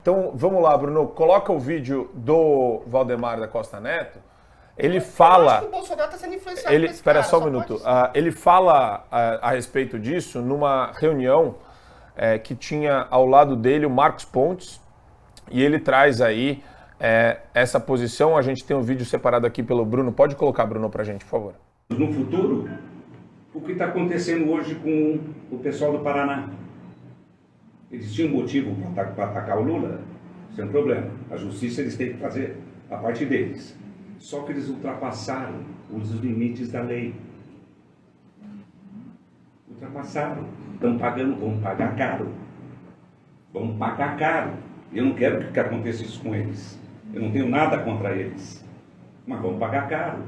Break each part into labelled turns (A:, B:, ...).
A: Então, vamos lá, Bruno. Coloca o vídeo do Valdemar da Costa Neto. Ele fala...
B: Eu acho que o Bolsonaro está sendo influenciado por esse
A: Espera
B: cara,
A: só um minuto. Ele fala a respeito disso numa reunião que tinha ao lado dele o Marcos Pontes, e ele traz aí essa posição. A gente tem um vídeo separado aqui pelo Bruno. Pode colocar, Bruno, pra gente, por favor.
C: No futuro, o que está acontecendo hoje com o pessoal do Paraná? Eles tinham motivo para atacar o Lula? Sem problema. A justiça eles têm que fazer a parte deles. Só que eles ultrapassaram os limites da lei. Ultrapassaram. Estão pagando, vão pagar caro. Vão pagar caro. Eu não quero que aconteça isso com eles. Eu não tenho nada contra eles. Mas vão pagar caro.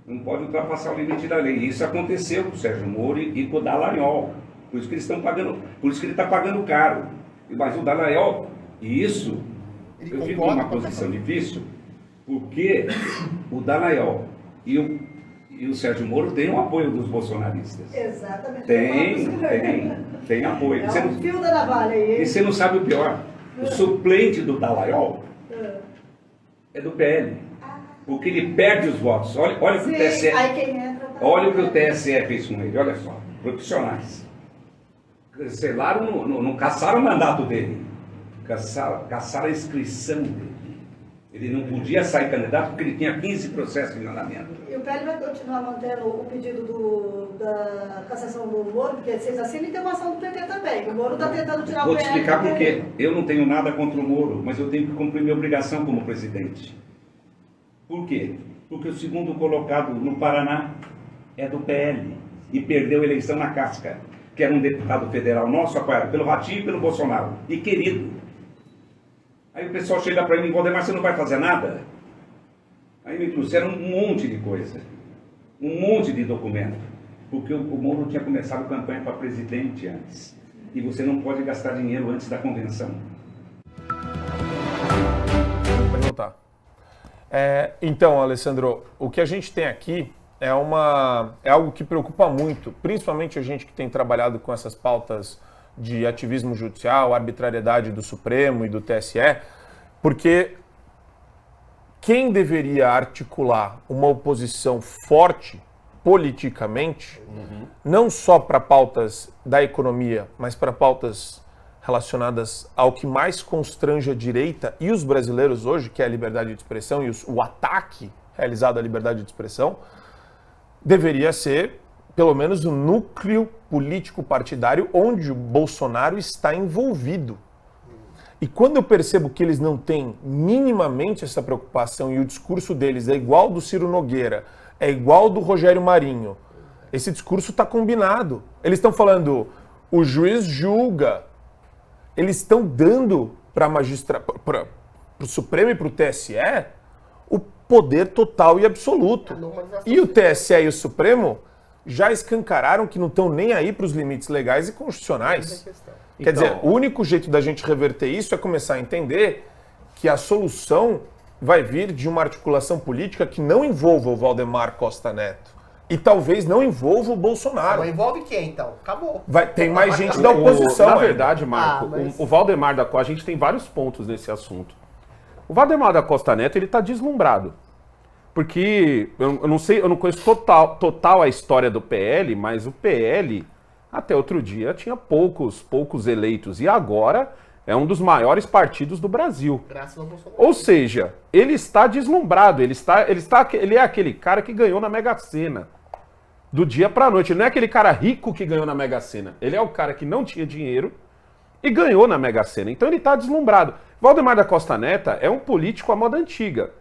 C: Não pode ultrapassar o limite da lei. Isso aconteceu com o Sérgio Moro e com o Dallagnol. Por isso que eles estão pagando, por isso que ele está pagando caro. Mas o Dallagnol, e isso, eu fico numa posição difícil, porque o Dallagnol e o Sérgio Moro têm o apoio dos bolsonaristas.
D: Exatamente.
C: Tem apoio.
D: É um fio da navalha aí.
C: E você não sabe o pior. O suplente do Dallagnol é do PL. Porque ele perde os votos. Olha o que o TSE. Olha o que o TSE fez com ele. Olha só. Profissionais. Cancelaram, não caçaram o mandato dele. Caçaram a inscrição dele. Ele não podia sair candidato porque ele tinha 15 processos em andamento.
D: E o PL vai continuar mantendo o pedido da cassação do Moro, porque vocês assinam e tem uma ação do PT também. O Moro está tentando tirar o PL.
C: Vou te explicar por quê. Eu não tenho nada contra o Moro, mas eu tenho que cumprir minha obrigação como presidente. Por quê? Porque o segundo colocado no Paraná é do PL e perdeu a eleição na casca, que era um deputado federal nosso, apoiado pelo Ratinho e pelo Bolsonaro, e querido. Aí o pessoal chega para mim, Valdemar, você não vai fazer nada? Aí me trouxeram um monte de coisa, um monte de documento, porque o Moro tinha começado campanha para presidente antes, e você não pode gastar dinheiro antes da convenção.
A: Pode voltar. Então, Alessandro, o que a gente tem aqui é algo que preocupa muito, principalmente a gente que tem trabalhado com essas pautas de ativismo judicial, arbitrariedade do Supremo e do TSE, porque quem deveria articular uma oposição forte politicamente, não só para pautas da economia, mas para pautas relacionadas ao que mais constrange a direita e os brasileiros hoje, que é a liberdade de expressão e o ataque realizado à liberdade de expressão, deveria ser, pelo menos, o núcleo político partidário onde o Bolsonaro está envolvido. E quando eu percebo que eles não têm minimamente essa preocupação e o discurso deles é igual do Ciro Nogueira, é igual do Rogério Marinho, esse discurso está combinado. Eles estão falando, o juiz julga. Eles estão dando para o Supremo e para o TSE o poder total e absoluto. E o TSE e o Supremo já escancararam que não estão nem aí para os limites legais e constitucionais. Quer dizer, o único jeito da gente reverter isso é começar a entender que a solução vai vir de uma articulação política que não envolva o Valdemar Costa Neto. E talvez não envolva o Bolsonaro.
B: Não envolve quem, então? Acabou.
A: Tem mais gente da oposição.
E: Na verdade, Marco, o Valdemar da Costa, a gente tem vários pontos nesse assunto. O Valdemar da Costa Neto, ele está deslumbrado. Porque, eu não sei, eu não conheço total a história do PL, mas o PL, até outro dia, tinha poucos eleitos. E agora é um dos maiores partidos do Brasil.
B: Graças ao Bolsonaro.
E: Ou seja, ele está deslumbrado. Ele é aquele cara que ganhou na Mega Sena. Do dia para a noite. Ele não é aquele cara rico que ganhou na Mega Sena. Ele é o cara que não tinha dinheiro e ganhou na Mega Sena. Então ele está deslumbrado. Valdemar da Costa Neto é um político à moda antiga.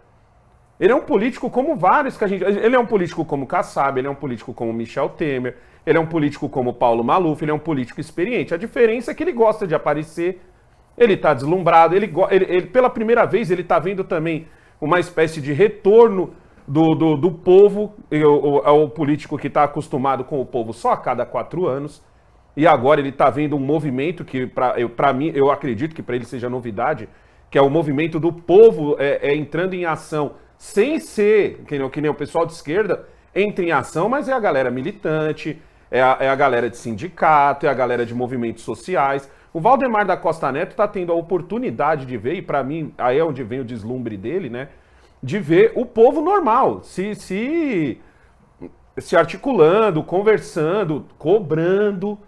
E: Ele é um político como vários que a gente... Ele é um político como Kassab, ele é um político como Michel Temer, ele é um político como Paulo Maluf, ele é um político experiente. A diferença é que ele gosta de aparecer, ele está deslumbrado, ele, pela primeira vez ele está vendo também uma espécie de retorno do povo, é o político que está acostumado com o povo só a cada 4 anos, e agora ele está vendo um movimento que, para mim, eu acredito que para ele seja novidade, que é o movimento do povo entrando em ação, sem ser, que nem o pessoal de esquerda, entra em ação, mas é a galera militante, é a galera de sindicato, é a galera de movimentos sociais, O Valdemar da Costa Neto está tendo a oportunidade de ver, e para mim, aí é onde vem o deslumbre dele, né? De ver o povo normal se articulando, conversando, cobrando,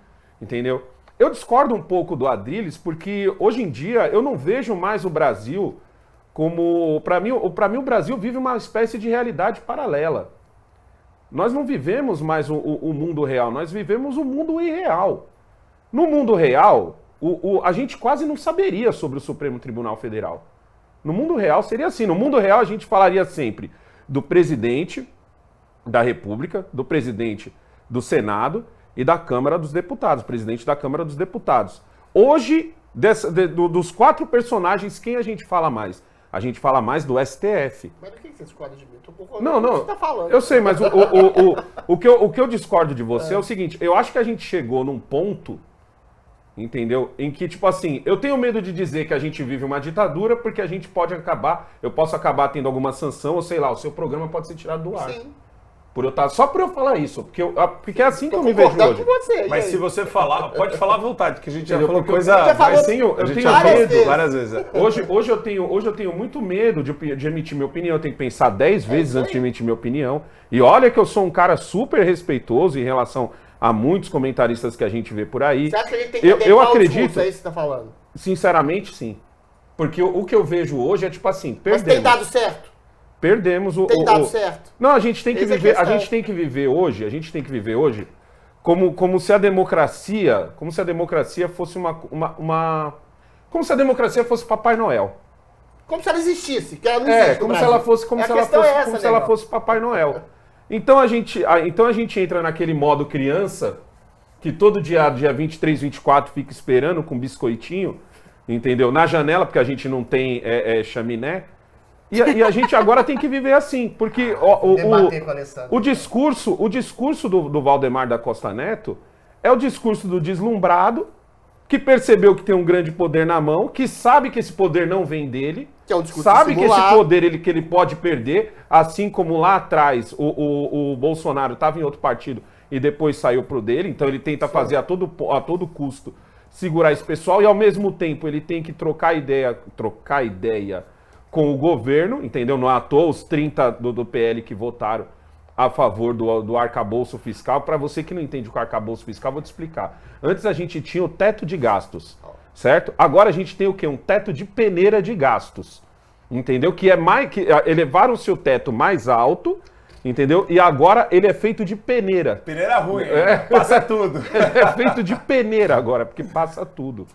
E: entendeu? Eu discordo um pouco do Adrilles, porque hoje em dia eu não vejo mais o Brasil como... Para mim o Brasil vive uma espécie de realidade paralela. Nós não vivemos mais o mundo real, nós vivemos o mundo irreal. No mundo real, a gente quase não saberia sobre o Supremo Tribunal Federal. No mundo real seria assim, no mundo real a gente falaria sempre do presidente da República, do presidente do Senado e da Câmara dos Deputados, presidente da Câmara dos Deputados. Hoje, dos 4 personagens, quem a gente fala mais? A gente fala mais do STF.
B: Mas do que você discorda de mim? Eu tô concordando
E: Não,
B: com o que você tá falando.
E: eu sei, mas o que eu discordo de você é o seguinte, eu acho que a gente chegou num ponto, entendeu? Em que, tipo assim, eu tenho medo de dizer que a gente vive uma ditadura porque a gente pode acabar, eu posso acabar tendo alguma sanção, ou sei lá, o seu programa pode ser tirado do ar.
B: Sim.
E: Só por eu falar isso, porque é assim que eu me vejo hoje.
B: Com você,
A: Mas se você falar, pode falar à vontade, que a gente já
E: Entendeu?
A: falou
E: Porque
A: coisa...
E: eu tenho
A: a gente já
B: várias
A: falou
B: vezes.
A: várias vezes.
E: Hoje eu tenho muito medo de emitir minha opinião. Eu tenho que pensar 10 vezes antes de emitir minha opinião. E olha que eu sou um cara super respeitoso em relação a muitos comentaristas que a gente vê por aí.
B: Você acha que a gente tem que
E: eu
B: adequar o
E: acredito,
B: discurso, é isso que você tá falando?
E: sinceramente, sim. Porque o que eu vejo hoje é tipo assim,
B: Mas tem dado certo?
E: perdemos
B: Tem dado certo?
E: Não, a gente tem que
B: Essa é a
E: viver, a
B: questão.
E: gente tem que viver hoje, como se a democracia fosse como se a democracia fosse Papai Noel.
B: Como se ela existisse, que ela não existe no
E: Como se
B: Brasil.
E: ela fosse,
B: A questão é essa,
E: como se ela
B: negão.
E: fosse Papai Noel. Então a gente entra naquele modo criança que todo dia 23, 24 fica esperando com biscoitinho, entendeu? Na janela, porque a gente não tem chaminé. E a gente agora tem que viver assim, porque
B: Debater com o Alessandro.
E: o discurso do Valdemar da Costa Neto é o discurso do deslumbrado, que percebeu que tem um grande poder na mão, que sabe que esse poder não vem dele,
B: Que é um discurso
E: sabe que esse
B: simulado.
E: poder que ele pode perder, assim como lá atrás o Bolsonaro estava em outro partido e depois saiu pro dele, então ele tenta fazer a todo custo segurar esse pessoal e ao mesmo tempo ele tem que trocar ideia com o governo, entendeu? Não é à toa os 30 do PL que votaram a favor do arcabouço fiscal. Para você que não entende o que é arcabouço fiscal, vou te explicar. Antes a gente tinha o teto de gastos, certo? Agora a gente tem o quê? Um teto de peneira de gastos, entendeu? Que elevaram o seu teto mais alto, entendeu? E agora ele é feito de peneira.
A: Peneira ruim, passa tudo.
E: É feito de peneira agora, porque passa tudo.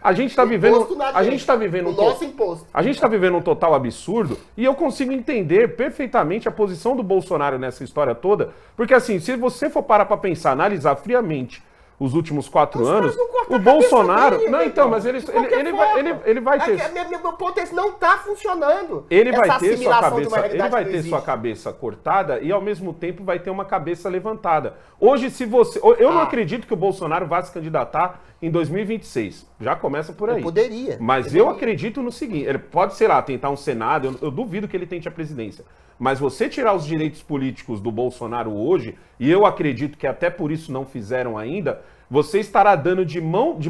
E: A gente está vivendo,
B: Imposto na gente. O nosso imposto.
E: a gente está vivendo um total absurdo e eu consigo entender perfeitamente a posição do Bolsonaro nessa história toda, porque assim, se você for parar para pensar, analisar friamente os últimos 4 anos,
B: não cortam
E: o
B: a cabeça
E: Bolsonaro...
B: dele,
E: não, então, mas
B: de qualquer forma.
E: ele vai ter...
B: Meu ponto é esse, não tá funcionando.
E: Ele vai
B: Essa
E: ter sua
B: assimilação de uma
E: cabeça,
B: realidade
E: ele vai
B: que não
E: ter sua
B: existe.
E: cabeça cortada e ao mesmo tempo vai ter uma cabeça levantada. Hoje, se você, eu não acredito que o Bolsonaro vá se candidatar em 2026. Já começa por aí.
B: Ele poderia.
E: Mas eu acredito no seguinte, ele pode, sei lá, tentar um Senado, eu duvido que ele tente a presidência. Mas você tirar os direitos políticos do Bolsonaro hoje, e eu acredito que até por isso não fizeram ainda, você estará dando de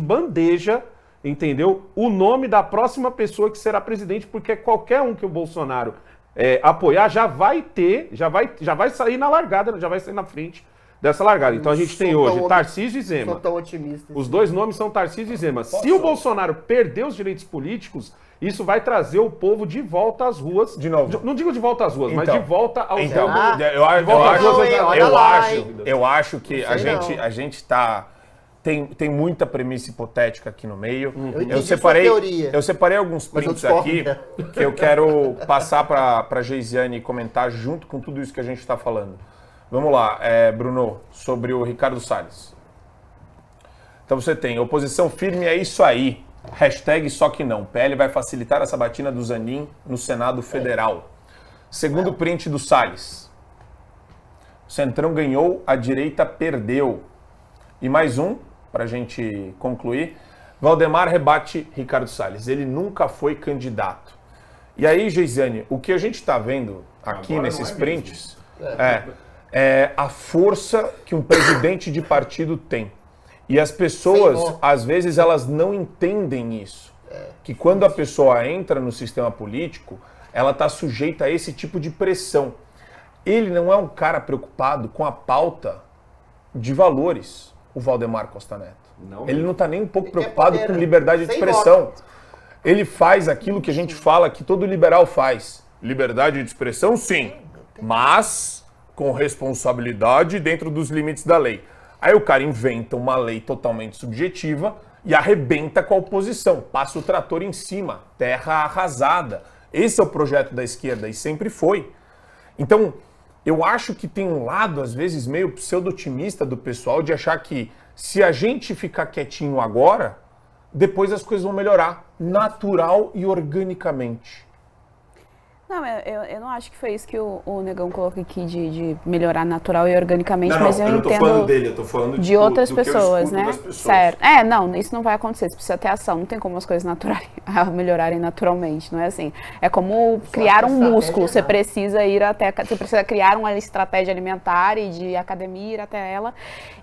E: bandeja, entendeu? O nome da próxima pessoa que será presidente, porque qualquer um que o Bolsonaro apoiar já vai sair na largada, já vai sair na frente dessa largada. Então a gente tem hoje Tarcísio e Zema.
B: Sou tão otimista.
E: Os dois nomes são Tarcísio e Zema. Se o Bolsonaro perder os direitos políticos, isso vai trazer o povo de volta às ruas.
A: De novo.
E: Não digo de volta às ruas, mas
A: Então.
E: de volta ao
A: Então,
E: campo.
A: eu acho que
B: Não sei
A: a gente tá... Tem muita premissa hipotética aqui no meio.
B: Eu entendi sua teoria.
A: Eu separei alguns
B: Mas eu
A: prints
B: discordo
A: aqui
B: dela.
A: que eu quero passar para Geisiane comentar junto com tudo isso que a gente está falando. Vamos lá, Bruno, sobre o Ricardo Salles. Então você tem oposição firme, é isso aí. Hashtag só que não. PL vai facilitar a sabatina do Zanin no Senado Federal. Segundo print do Salles. O Centrão ganhou, a direita perdeu. E mais um, para a gente concluir. Valdemar rebate Ricardo Salles. Ele nunca foi candidato. E aí, Geisiane, o que a gente está vendo aqui
E: Agora
A: nesses
E: não é
A: prints é a força que um presidente de partido tem. E as pessoas, às vezes, elas não entendem isso. Que quando a pessoa entra no sistema político, ela está sujeita a esse tipo de pressão. Ele não é um cara preocupado com a pauta de valores, o Valdemar Costa Neto. Ele não está nem um pouco preocupado com liberdade de expressão. Ele faz aquilo que a gente fala que todo liberal faz. Liberdade de expressão, sim, mas com responsabilidade dentro dos limites da lei. Aí o cara inventa uma lei totalmente subjetiva e arrebenta com a oposição, passa o trator em cima, terra arrasada. Esse é o projeto da esquerda e sempre foi. Então, eu acho que tem um lado, às vezes, meio pseudo-otimista do pessoal de achar que se a gente ficar quietinho agora, depois as coisas vão melhorar, natural e organicamente.
F: Não, eu não acho que foi isso que o Negão colocou aqui de melhorar natural e organicamente, mas eu entendo.
A: Não tô falando dele, eu tô falando
F: de outras pessoas, né?
A: Das pessoas.
F: Certo. Não, isso não vai acontecer, você precisa ter ação, não tem como as coisas melhorarem naturalmente, não é assim. É como criar um músculo, você precisa criar uma estratégia alimentar e de academia, ir até ela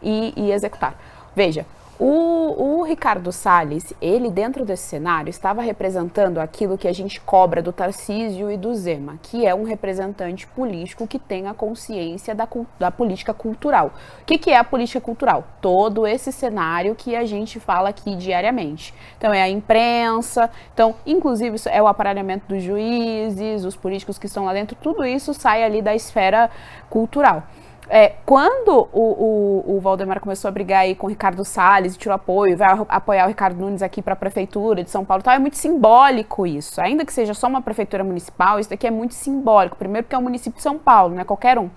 F: e executar. Veja, o Ricardo Salles, ele dentro desse cenário estava representando aquilo que a gente cobra do Tarcísio e do Zema, que é um representante político que tem a consciência da política cultural. O que é a política cultural? Todo esse cenário que a gente fala aqui diariamente. Então é a imprensa, então inclusive é o aparelhamento dos juízes, os políticos que estão lá dentro, tudo isso sai ali da esfera cultural. Quando o Valdemar começou a brigar aí com o Ricardo Salles e tirou apoio, vai apoiar o Ricardo Nunes aqui para a prefeitura de São Paulo, é muito simbólico isso. Ainda que seja só uma prefeitura municipal, isso daqui é muito simbólico. Primeiro, porque é o município de São Paulo, não é qualquer um.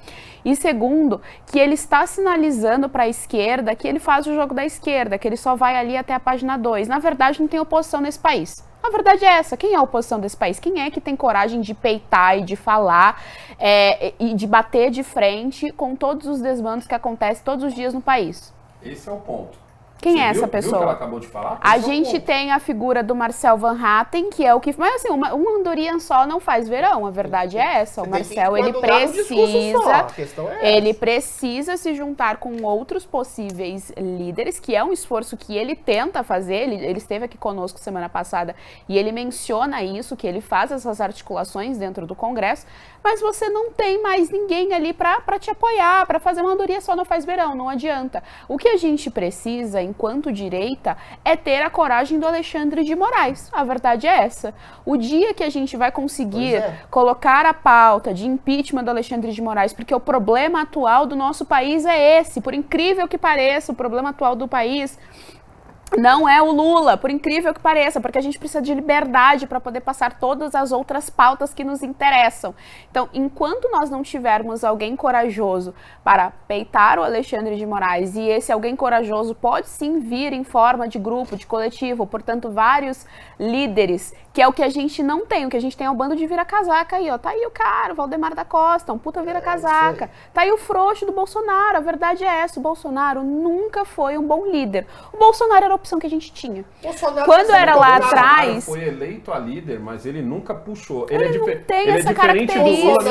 F: E segundo, que ele está sinalizando para a esquerda que ele faz o jogo da esquerda, que ele só vai ali até a página 2. Na verdade, não tem oposição nesse país. A verdade é essa. Quem é a oposição desse país? Quem é que tem coragem de peitar e de falar e de bater de frente com todos os desmandos que acontecem todos os dias no país?
E: Esse é o ponto.
F: Quem é essa pessoa?
E: Viu que ela acabou de falar?
F: A gente tem a figura do Marcel Van Hatten, que é o que... Mas assim, uma andorinha só não faz verão, a verdade é essa. O Marcel, ele precisa se juntar com outros possíveis líderes, que é um esforço que ele tenta fazer. Ele esteve aqui conosco semana passada e ele menciona isso, que ele faz essas articulações dentro do Congresso, mas você não tem mais ninguém ali para te apoiar, para fazer uma andorinha só não faz verão, não adianta. O que a gente precisa, enquanto direita, é ter a coragem do Alexandre de Moraes. A verdade é essa. O dia que a gente vai conseguir colocar a pauta de impeachment do Alexandre de Moraes, porque o problema atual do nosso país é esse, por incrível que pareça, o problema atual do país não é o Lula, por incrível que pareça, porque a gente precisa de liberdade para poder passar todas as outras pautas que nos interessam. Então, enquanto nós não tivermos alguém corajoso para peitar o Alexandre de Moraes, e esse alguém corajoso pode sim vir em forma de grupo, de coletivo, portanto, vários líderes, que é o que a gente não tem. O que a gente tem é o bando de vira-casaca aí, ó. Tá aí o cara, o Valdemar da Costa, um puta vira-casaca. Tá aí o frouxo do Bolsonaro. A verdade é essa, o Bolsonaro nunca foi um bom líder. O Bolsonaro era a opção que a gente tinha. Quando era lá atrás...
E: Ele foi eleito a líder, mas ele nunca puxou.
F: Ele não tem
E: ele
F: essa
E: é diferente do Lula.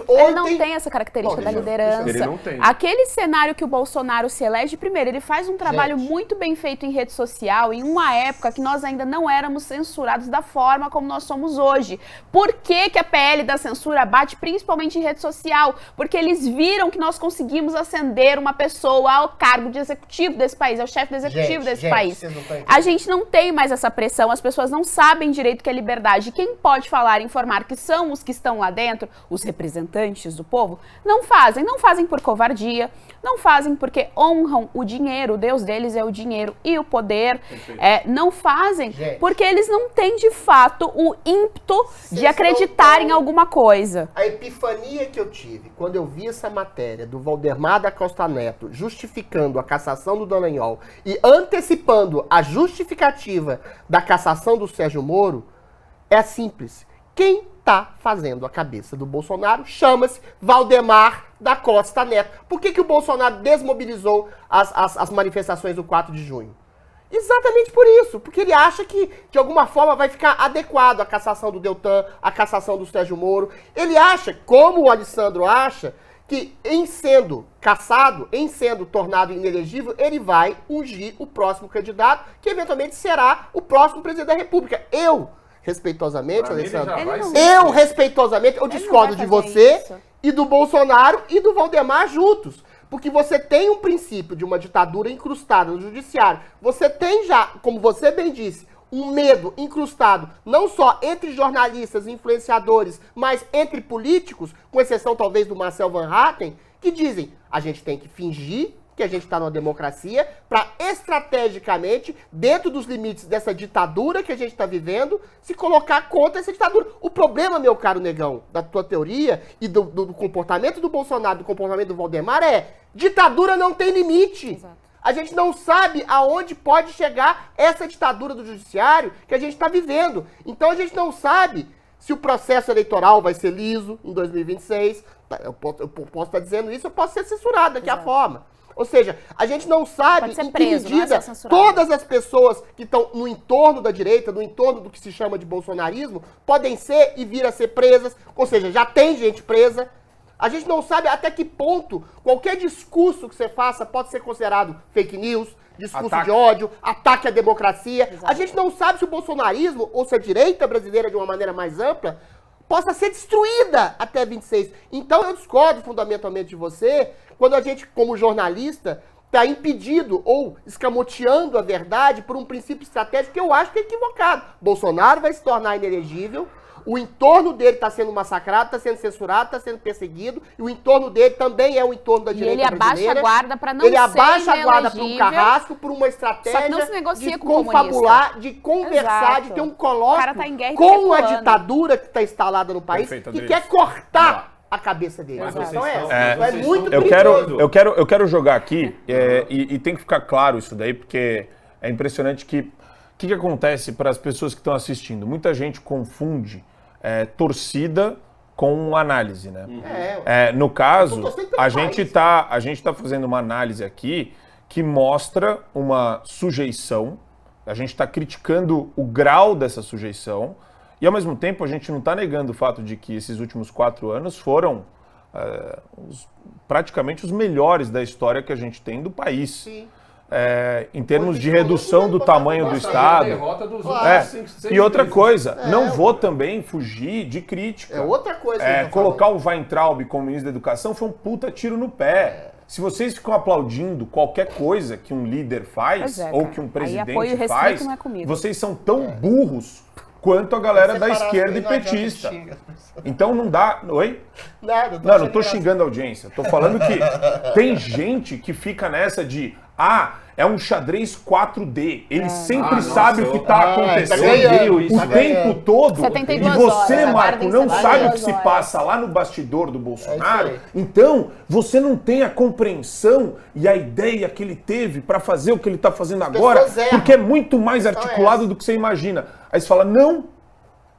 F: Ele não tem essa característica da liderança.
E: Ele não tem.
F: Aquele cenário que o Bolsonaro se elege, primeiro, ele faz um trabalho muito bem feito em rede social, em uma época que nós ainda não éramos censurados da forma como nós somos hoje. Por que que a PL da censura bate principalmente em rede social? Porque eles viram que nós conseguimos ascender uma pessoa ao cargo de executivo desse país, ao chefe do executivo desse país. A gente não tem mais essa pressão, as pessoas não sabem direito o que é liberdade. Quem pode falar e informar que são os que estão lá dentro, os representantes do povo, não fazem por covardia, não fazem porque honram o dinheiro, o Deus deles é o dinheiro e o poder, não fazem porque eles não têm de fato o ímpeto de acreditar em alguma coisa.
B: A epifania que eu tive quando eu vi essa matéria do Valdemar da Costa Neto justificando a cassação do Dallagnol e antecipando a justificativa da cassação do Sérgio Moro é simples. Quem tá fazendo a cabeça do Bolsonaro chama-se Valdemar da Costa Neto. Por que o Bolsonaro desmobilizou as manifestações do 4 de junho? Exatamente por isso, porque ele acha que de alguma forma vai ficar adequado a cassação do Deltan, a cassação do Sérgio Moro. Ele acha, como o Alessandro acha, que, em sendo cassado, em sendo tornado inelegível, ele vai ungir o próximo candidato, que eventualmente será o próximo presidente da República. Eu, respeitosamente,
E: Pra mim, ele
B: Alessandro,
E: já vai ser
B: eu, respeitosamente, eu discordo de
F: vai fazer
B: você
F: isso.
B: e do Bolsonaro e do Valdemar juntos. Porque você tem um princípio de uma ditadura incrustada no judiciário. Você tem já, como você bem disse, um medo incrustado, não só entre jornalistas e influenciadores, mas entre políticos, com exceção talvez do Marcel Van Hatten, que dizem, a gente tem que fingir que a gente está numa democracia para estrategicamente, dentro dos limites dessa ditadura que a gente está vivendo, se colocar contra essa ditadura. O problema, meu caro Negão, da tua teoria e do comportamento do Bolsonaro, do comportamento do Valdemar ditadura não tem limite.
F: Exato.
B: A gente não sabe aonde pode chegar essa ditadura do judiciário que a gente está vivendo. Então a gente não sabe se o processo eleitoral vai ser liso em 2026. Eu posso estar dizendo isso, eu posso ser censurado daqui a forma. Ou seja, a gente não sabe
F: Pode ser
B: em
F: preso,
B: que
F: não é
B: medida
F: só censurado.
B: todas as pessoas que estão no entorno da direita, no entorno do que se chama de bolsonarismo, podem ser e vir a ser presas. Ou seja, já tem gente presa. A gente não sabe até que ponto qualquer discurso que você faça pode ser considerado fake news, discurso
A: Ataque.
B: de ódio, ataque à democracia.
F: Exato.
B: A gente não sabe se o bolsonarismo, ou se a direita brasileira de uma maneira mais ampla, possa ser destruída até 26. Então eu discordo fundamentalmente de você, quando a gente, como jornalista, está impedido ou escamoteando a verdade por um princípio estratégico que eu acho que é equivocado. Bolsonaro vai se tornar inelegível, o entorno dele está sendo massacrado, está sendo censurado, está sendo perseguido, e o entorno dele também é o entorno da
F: E
B: direita
F: ele abaixa
B: brasileira.
F: a guarda para não
B: Ele
F: ser
B: abaixa a guarda para um
F: inelegível.
B: carrasco, por uma
F: Só
B: estratégia
F: que não se negocia
B: de
F: com o
B: confabular, de conversar,
F: Exato.
B: de ter um
F: O cara
B: colóquio
F: tá em guerra e
B: com a
F: recuando.
B: ditadura que está instalada no país,
A: Perfeito,
B: que
A: Adriano.
B: quer cortar a cabeça dele.
E: Mas
B: A
E: vocês
B: questão é
E: estão-
B: essa.
E: vocês
B: É muito
E: estão-
B: perigoso.
A: Eu quero jogar aqui, e tem que ficar claro isso daí, porque é impressionante que... O que acontece para as pessoas que estão assistindo? Muita gente confunde torcida com análise, né? No caso,
B: Eu tô torcendo pelo
A: a gente tá fazendo uma análise aqui que mostra uma sujeição, a gente está criticando o grau dessa sujeição, e ao mesmo tempo a gente não está negando o fato de que esses últimos 4 anos foram praticamente os melhores da história que a gente tem do país.
B: Sim.
A: Em termos
B: Foi
A: de
B: isso,
A: redução do
B: foi
A: tamanho do
E: Nossa, a
A: Estado.
E: derrota dos
A: É.
E: últimos 6
A: E outra
E: meses.
A: coisa, não vou também fugir de crítica.
B: É outra coisa que eu tô
A: Colocar o Weintraub como ministro da Educação foi um puta tiro no pé. Se vocês ficam aplaudindo qualquer coisa que um líder faz,
F: Pois é,
A: ou
F: cara.
A: que um
F: Aí
A: presidente
F: apoio restrito
A: faz,
F: não é comigo.
A: vocês são tão burros quanto a galera da
B: Separar
A: esquerda
B: aí,
A: e
B: não adianta
A: petista.
B: xingar.
A: Então não dá... Oi?
B: Nada,
A: Não tô xingando a audiência. Tô falando que tem gente que fica nessa de é um xadrez 4D. Ele sempre
E: nossa,
A: sabe o que tá
B: tá
A: acontecendo
B: ganhando,
A: o
B: tá
A: tempo
B: ganhando.
A: todo.
F: 72
A: E você,
F: horas,
A: Marco,
F: aguardem
A: não
F: 72
A: sabe o que se
F: horas.
A: passa lá no bastidor do Bolsonaro.
B: É isso
A: Então, você não tem a compreensão e a ideia que ele teve para fazer o que ele tá fazendo agora,
B: pessoas erram.
A: porque é muito mais
B: Então é
A: articulado
B: essa.
A: do que você imagina. Aí você fala, não,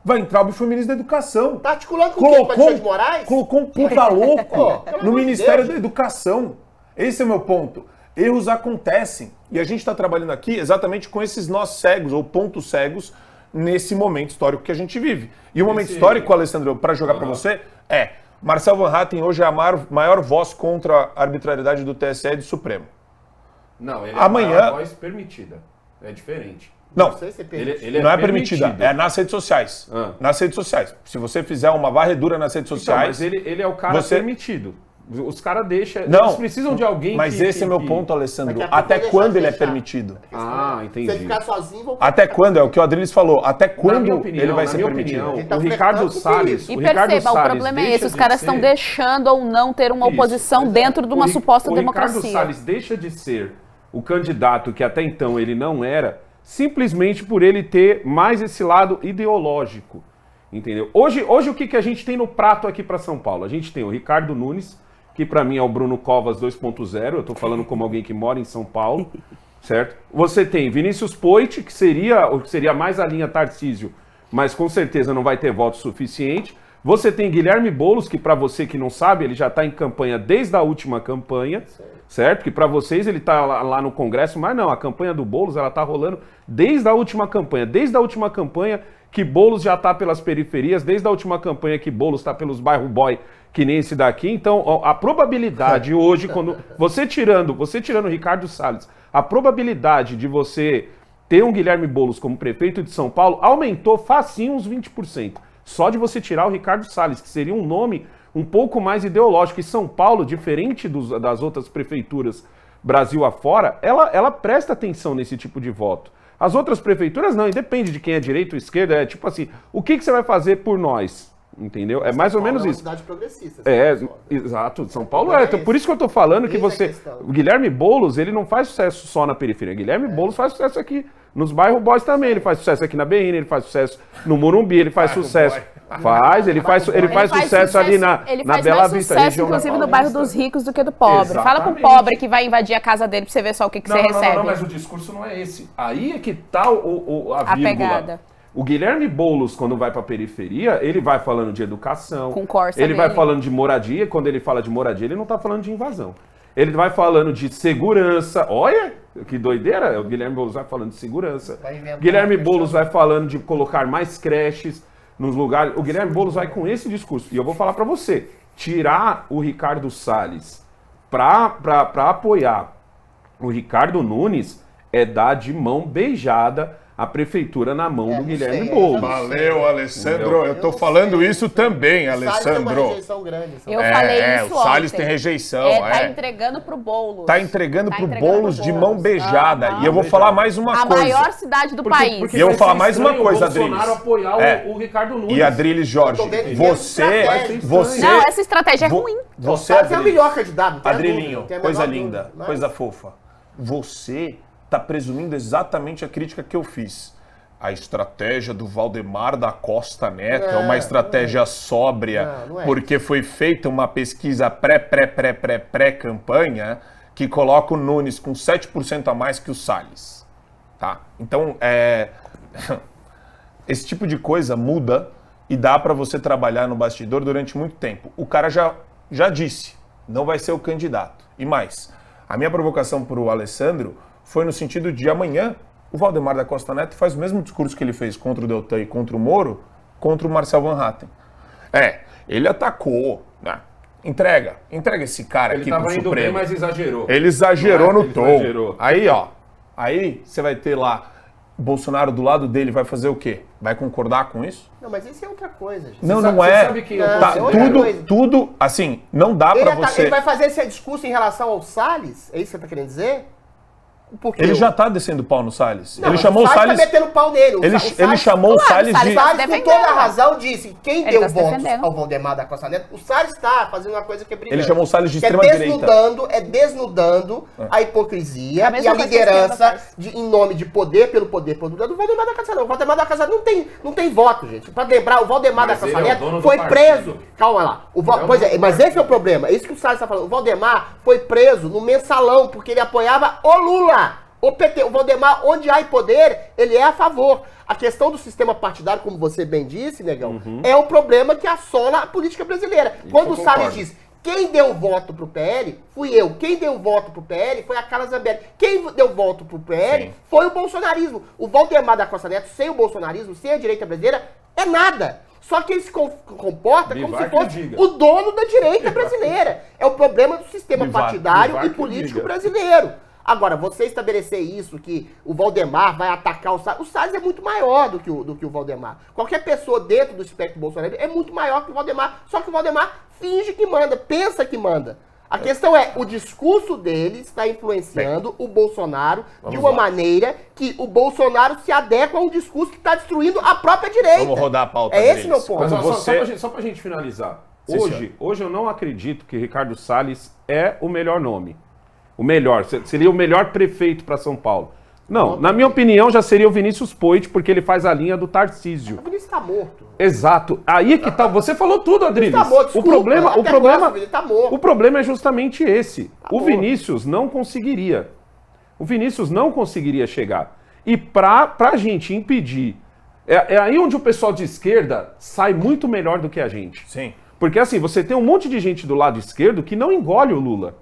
A: Weintraub foi ministro da Educação.
B: Tá articulando com quem? Com Alexandre de Moraes?
A: Colocou um puta louco
B: Pô, pelo
A: no
B: amor de
A: Ministério
B: Deus.
A: da Educação. Esse é o meu ponto. Erros acontecem. E a gente está trabalhando aqui exatamente com esses nós cegos, ou pontos cegos, nesse momento histórico que a gente vive. E o momento histórico, Alessandro, para jogar para você, Marcel Van Hatten hoje é a maior voz contra a arbitrariedade do TSE e do Supremo.
E: Não, ele
A: Amanhã-
E: é a voz permitida. É diferente.
A: Não,
B: Não sei se permite.
E: Ele
A: não é permitida,
E: permitido.
A: é nas redes sociais.
E: Ah.
A: Nas redes sociais. Se você fizer uma varredura nas redes
E: Então,
A: sociais...
E: mas ele é o cara
A: Você-
E: permitido. Os caras deixam.
A: Não,
E: Eles precisam de alguém
A: mas
E: que...
A: esse é meu
E: que-
A: ponto, Alessandro.
B: Daqui a pouco
A: Até
B: vou
A: quando
B: deixar
A: ele é
B: fechar.
A: permitido?
E: Ah,
B: Se
E: entendi.
B: ele ficar sozinho, vou
A: Até quando? É o que o Adriles falou. Até
E: Na minha
A: quando
E: opinião,
A: ele vai
E: na
A: ser
E: minha
A: permitido?
E: opinião,
B: Ele tá
E: o Ricardo
B: flertando com
E: Salles...
B: isso.
F: E
E: o Ricardo
F: perceba, o
E: Salles
F: problema é
E: deixa
F: esse, os
E: de
F: caras
E: ser-
F: estão deixando ou não ter uma
E: Isso,
F: oposição
E: pois é.
F: dentro de uma
E: O
F: suposta
E: o
F: democracia.
E: Ricardo Salles deixa de ser o candidato que até então ele não era, simplesmente por ele ter mais esse lado ideológico, entendeu? Hoje o que a gente tem no prato aqui para São Paulo? A gente tem o Ricardo Nunes, que para mim é o Bruno Covas 2.0, eu tô falando como alguém que mora em São Paulo, certo? Você tem Vinícius Poit, que seria mais a linha Tarcísio, mas com certeza não vai ter voto suficiente. Você tem Guilherme Boulos, que para você que não sabe, ele já está em campanha desde a última campanha, certo? Que para vocês ele está lá no Congresso, mas não, a campanha do Boulos ela está rolando desde a última campanha. Desde a última campanha que Boulos já está pelas periferias, desde a última campanha que Boulos está pelos bairro boy, que nem esse daqui. Então, a probabilidade hoje, quando você tirando o Ricardo Salles, a probabilidade de você ter um Guilherme Boulos como prefeito de São Paulo aumentou facinho uns 20%. Só de você tirar o Ricardo Salles, que seria um nome um pouco mais ideológico. E São Paulo, diferente das outras prefeituras Brasil afora, ela presta atenção nesse tipo de voto. As outras prefeituras não, independe de quem é direita ou esquerda, é tipo assim, o que você vai fazer por nós? Entendeu? É mais ou menos isso.
B: É uma cidade progressista.
E: Exato. São Paulo é. Por isso que eu tô falando que você... O Guilherme Boulos, ele não faz sucesso só na periferia. Guilherme Boulos faz sucesso aqui nos bairros boys também. Ele faz sucesso aqui na BN, ele faz sucesso no Morumbi, ele faz sucesso... Ele faz sucesso ali na Bela Vista, região da
F: inclusive no bairro dos ricos do que do pobre.
E: Exatamente.
F: Fala com o pobre que vai invadir a casa dele pra você ver só o que você recebe.
E: Não, mas o discurso não é esse. Aí é que tá a vírgula.
F: Pegada.
E: O Guilherme Boulos, quando vai pra periferia, ele vai falando de educação.
F: Com Corsa
E: ele vai
F: dele.
E: falando de moradia. Quando ele fala de moradia, ele não tá falando de invasão. Ele vai falando de segurança. Olha, que doideira. O Guilherme Boulos vai falando de segurança. Guilherme Boulos vai falando de colocar mais creches nos lugares. O Guilherme Boulos vai com esse discurso. E eu vou falar pra você. Tirar o Ricardo Salles pra apoiar o Ricardo Nunes é dar de mão beijada a prefeitura na mão do Guilherme Boulos.
A: Valeu, Alessandro. Eu tô falando isso também, Alessandro.
F: Eu falei isso
A: o Salles
F: ontem.
A: tem rejeição.
F: Tá entregando pro Boulos.
A: Tá entregando pro Boulos de mão beijada.
F: Aham.
A: E eu vou falar mais uma coisa.
F: A maior cidade do país.
A: E eu vou falar mais uma coisa,
E: Adriles.
A: Adriles.
E: Apoiar o Ricardo Nunes.
A: E Adriles Jorge, você...
F: Não, essa estratégia é ruim.
A: Você,
B: é o melhor candidato.
A: Adrilinho, coisa linda, coisa fofa. Você tá presumindo exatamente a crítica que eu fiz. A estratégia do Valdemar da Costa Neto é uma estratégia sóbria, porque foi feita uma pesquisa pré-campanha que coloca o Nunes com 7% a mais que o Salles. Tá? Então, esse tipo de coisa muda e dá para você trabalhar no bastidor durante muito tempo. O cara já disse, não vai ser o candidato. E mais, a minha provocação para o Alessandro foi no sentido de amanhã o Valdemar da Costa Neto faz o mesmo discurso que ele fez contra o Deltan e contra o Moro, contra o Marcel Van Hatten. Ele atacou, né? Entrega esse cara aqui pro Supremo. Ele tava indo bem,
E: mas exagerou.
A: Ele exagerou no tom. Aí você vai ter lá Bolsonaro do lado dele, vai fazer o quê? Vai concordar com isso?
B: Não, mas isso é outra coisa, gente.
A: Não é.
E: Sabe que
A: Tudo, assim, não dá pra você...
B: Ele vai fazer esse discurso em relação ao Salles? É isso que você tá querendo dizer? Porque
A: ele já tá descendo pau no Salles.
B: Não,
A: ele chamou o Salles...
B: tá metendo pau nele.
A: Ele chamou o Salles de...
B: O Salles, com toda a razão, disse quem
F: Ele
B: deu
F: tá se
B: votos
F: defendendo.
B: ao Valdemar da Costa Neto, o Salles está fazendo uma coisa que é brilhante.
A: Ele chamou o Salles de
B: que
A: extrema-direita.
B: desnudando a hipocrisia
F: A
B: e
F: mesma
B: a
F: coisa que a esquerda
B: liderança
F: faz.
B: em nome de poder pelo do Valdemar da Costa Neto. O Valdemar da Costa Neto não tem voto, gente. Pra lembrar, o Valdemar
E: Mas
B: da Costa
E: ele é o
B: Neto
E: dono do
B: foi
E: partido.
B: preso. Calma lá. Mas esse é o problema. É isso que o Salles está falando. O Valdemar foi preso no mensalão porque ele apoiava o Lula. O PT, o Valdemar, onde há poder, ele é a favor. A questão do sistema partidário, como você bem disse, Negão, é o problema que assola a política brasileira. Quando o Salles diz, quem deu voto pro PL, fui eu. Quem deu voto pro PL foi a Carla Zambelli. Quem deu voto pro PL foi o bolsonarismo. O Valdemar da Costa Neto, sem o bolsonarismo, sem a direita brasileira, é nada. Só que ele se comporta como se fosse o dono da direita brasileira. É o problema do sistema partidário e político brasileiro. Agora, você estabelecer isso, que o Valdemar vai atacar o Salles é muito maior do que o Valdemar. Qualquer pessoa dentro do espectro bolsonaro é muito maior que o Valdemar, só que o Valdemar finge que manda, pensa que manda. A questão é, o discurso dele está influenciando o Bolsonaro de uma maneira que o Bolsonaro se adequa a um discurso que está destruindo a própria direita.
A: Vamos rodar a pauta.
B: É esse meu ponto.
E: Mas só pra gente finalizar. Hoje eu não acredito que Ricardo Salles é o melhor nome. O melhor, seria o melhor prefeito para São Paulo. Não, na minha opinião já seria o Vinícius Poit, porque ele faz a linha do Tarcísio.
B: O Vinícius está morto.
E: Exato. Aí é que tá, você falou tudo, Adriles.
B: Ele tá morto, desculpa,
E: o problema é justamente esse. O Vinícius não conseguiria. O Vinícius não conseguiria chegar. E pra gente impedir É aí onde o pessoal de esquerda sai muito melhor do que a gente.
A: Sim.
E: Porque assim, você tem um monte de gente do lado esquerdo que não engole o Lula.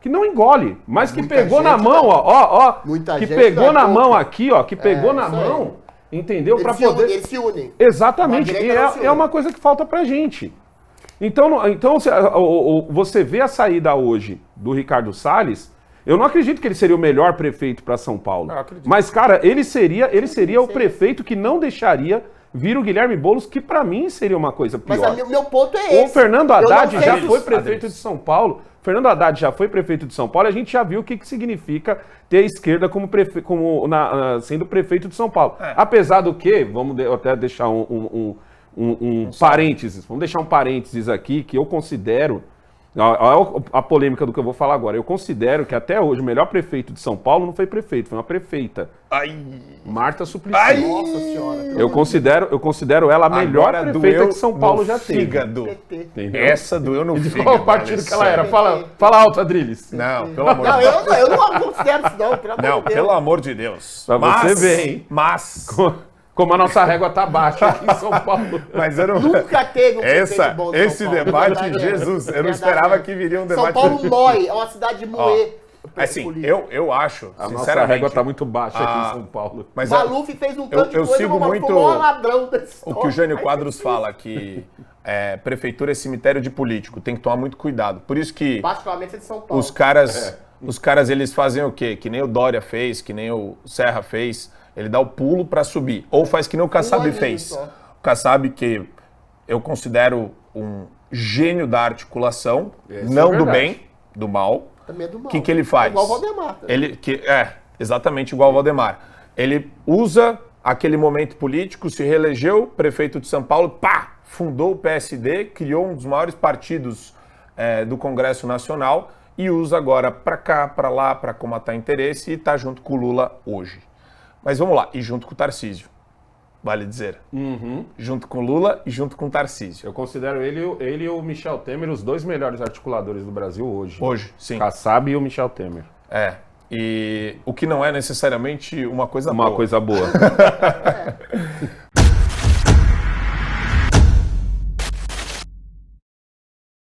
E: Que não engole, mas que
B: Muita
E: pegou na
B: gente
E: mão, ó,
B: Muita
E: que
B: gente
E: pegou
B: não é
E: na
B: pouca.
E: mão aqui, ó, que pegou na
B: isso aí.
E: mão, entendeu? Pra
B: Eles
E: poder...
B: se unem.
E: Exatamente,
B: A
E: e
B: direita não se
E: é
B: une.
E: uma coisa que falta pra gente. Então você vê a saída hoje do Ricardo Salles, eu não acredito que ele seria o melhor prefeito para São Paulo.
A: Eu acredito.
E: Mas, cara, ele seria o prefeito que não deixaria vir o Guilherme Boulos, que pra mim seria uma coisa pior.
B: Mas meu ponto é esse.
E: O Fernando
B: Eu não
E: Haddad
B: sei
E: já
B: se-
E: foi prefeito de São Paulo. Fernando Haddad já foi prefeito de São Paulo. A gente já viu o que significa ter a esquerda sendo prefeito de São Paulo.
A: É.
E: Apesar do que, vamos até deixar um parênteses. Vamos deixar um parênteses aqui que eu considero. Olha a polêmica do que eu vou falar agora. Eu considero que até hoje o melhor prefeito de São Paulo não foi prefeito, foi uma prefeita.
A: Ai.
E: Marta Suplicy.
A: Ai.
B: Nossa senhora.
E: Eu considero ela a melhor
A: Agora
E: prefeita
A: doeu
E: que São Paulo
A: no
E: já teve.
A: fígado.
B: PT.
E: Entendeu?
A: Essa doeu no fígado.
E: Qual partido que ela era? Fala alto, Adriles.
A: Não, pelo amor
B: Não,
A: de Deus.
B: eu não considero isso não, pelo amor
A: Não,
B: de Deus.
A: pelo amor de Deus.
E: Pra você ver, hein?
A: Mas
E: Como a nossa régua tá baixa aqui em São Paulo.
A: Mas eu não...
B: Nunca teve um prefeito bom de São
A: Esse
B: Paulo.
A: debate,
B: Verdade é
A: Jesus,
B: essa.
A: eu não
B: Verdade
A: esperava
B: é
A: que viria um
B: São
A: debate...
B: Paulo mói, é uma cidade de moer.
A: Assim,
B: político.
A: eu acho,
E: A nossa
A: sinceramente...
E: régua tá muito baixa aqui
A: Ah,
E: em São Paulo.
A: Mas
B: Maluf fez um tanto
A: eu
B: de coisa,
A: sigo
B: mas
A: muito
B: foi o maior ladrão da
A: o
B: história.
A: que o Jânio Quadros fala, que prefeitura é cemitério de político, tem que tomar muito cuidado. Por isso que
B: Particularmente é de São Paulo.
A: os caras eles fazem o quê? Que nem o Dória fez, que nem o Serra fez, ele dá o pulo pra subir. Ou faz que nem o Kassab
B: aninho
A: fez.
B: só.
A: O Kassab, que eu considero um gênio da articulação,
E: Isso
A: não
E: é
A: do
E: verdade.
A: bem, do mal.
B: Também é do mal.
A: O que ele faz?
B: É igual o Valdemar. Tá?
A: Exatamente igual o Valdemar. Ele usa aquele momento político, se reelegeu prefeito de São Paulo, pá, fundou o PSD, criou um dos maiores partidos do Congresso Nacional e usa agora para cá, para lá, para combater interesse e está junto com o Lula hoje. Mas vamos lá, e junto com o Tarcísio, vale dizer. Junto com o Lula e junto com o Tarcísio.
E: Eu considero ele e o Michel Temer os dois melhores articuladores do Brasil hoje.
A: Hoje, sim.
E: Kassab e o Michel Temer.
A: E o que não é necessariamente uma coisa
E: Uma
A: boa.
E: coisa boa.